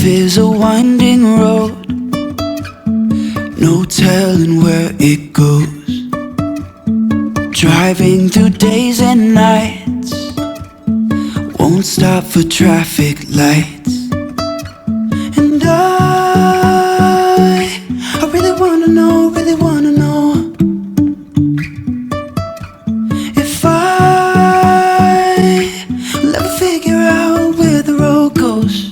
Life is a winding road, no telling where it goes. Driving through days and nights, won't stop for traffic lights. And I really wanna know, if I'll ever figure out where the road goes.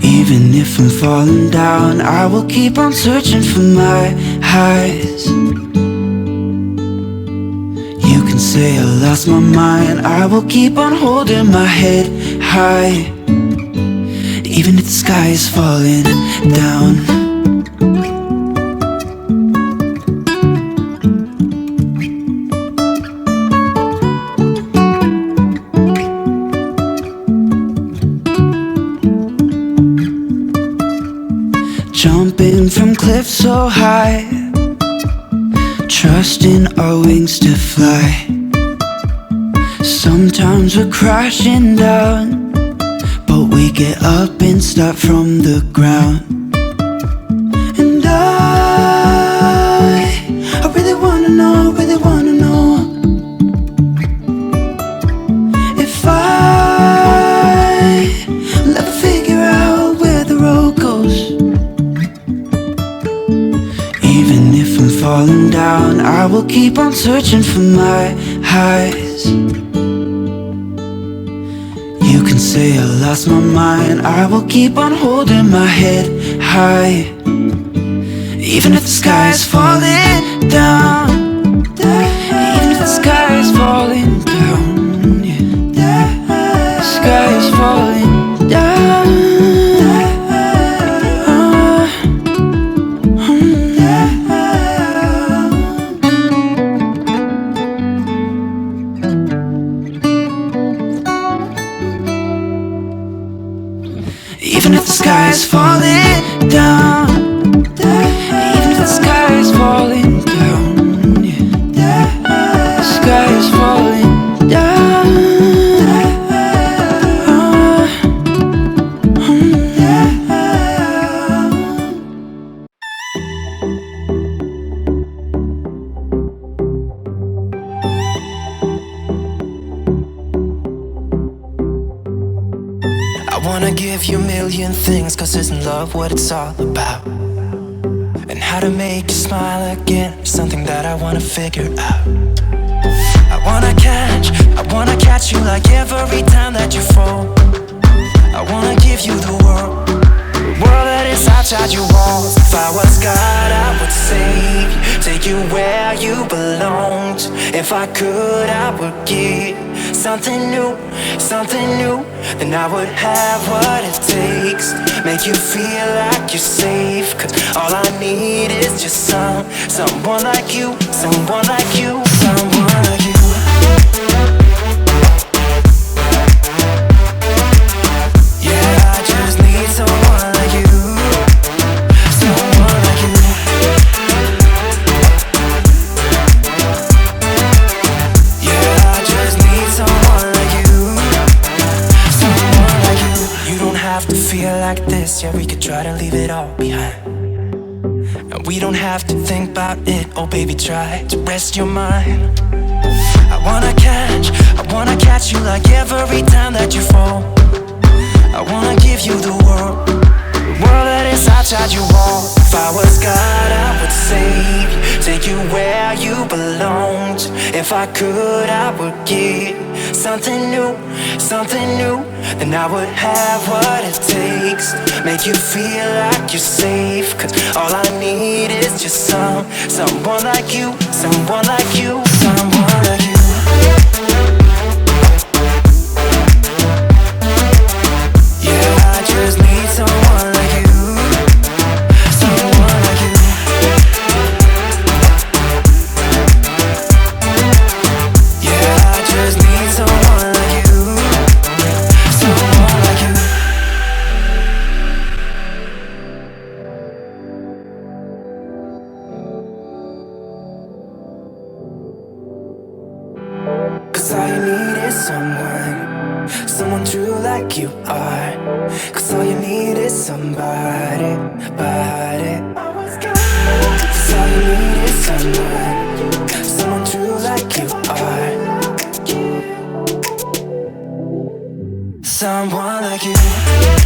Even if I'm falling down, I will keep on searching for my highs. You can say I lost my mind, I will keep on holding my head high. Even if the sky is falling down. Jumping from cliffs so high, trusting our wings to fly. Sometimes we're crashing down, but we get up and start from the ground. And I really wanna know, if I'll ever figure out where the road goes. Even if I'm falling down, I will keep on searching for my highs. You can say I lost my mind, I will keep on holding my head high. Even if the sky is falling down, even if the sky is falling down, yeah. The sky is falling down. Even if the sky is falling down, even if the sky is falling down, yeah. The sky is falling down. I wanna give you a million things, cause isn't love what it's all about? And how to make you smile again is something that I wanna figure out. I wanna catch you like every time that you fall. I wanna give you the world that is outside your walls. If I was God, I would save you, take you where you belong. If I could, I would give something new, then I would have what it takes. Make you feel like you're safe, cause all I need is just someone like you, someone like you, someone like you. Yeah, I just need someone like you, someone like you. Yeah, I just need someone like you, someone like you. You don't have to feel like this, yeah, we could try to leave it all behind. And we don't have to think about it, oh baby, try to rest your mind. I wanna catch you like every time that you fall. I wanna give you the world that is outside your wall. If I was God, I would save you, take you where you belong. If I could, I would give something new, then I would have what it takes. Make you feel like you're safe, cause all I need is just someone like you, someone like you, someone like you. Yeah, I just need someone like you, someone like you. Yeah, I just need someone like you, someone like you. Cause all you need is someone someone true like you are. Cause all you need is somebody, body. Cause all you need is someone true like you are. Someone like you.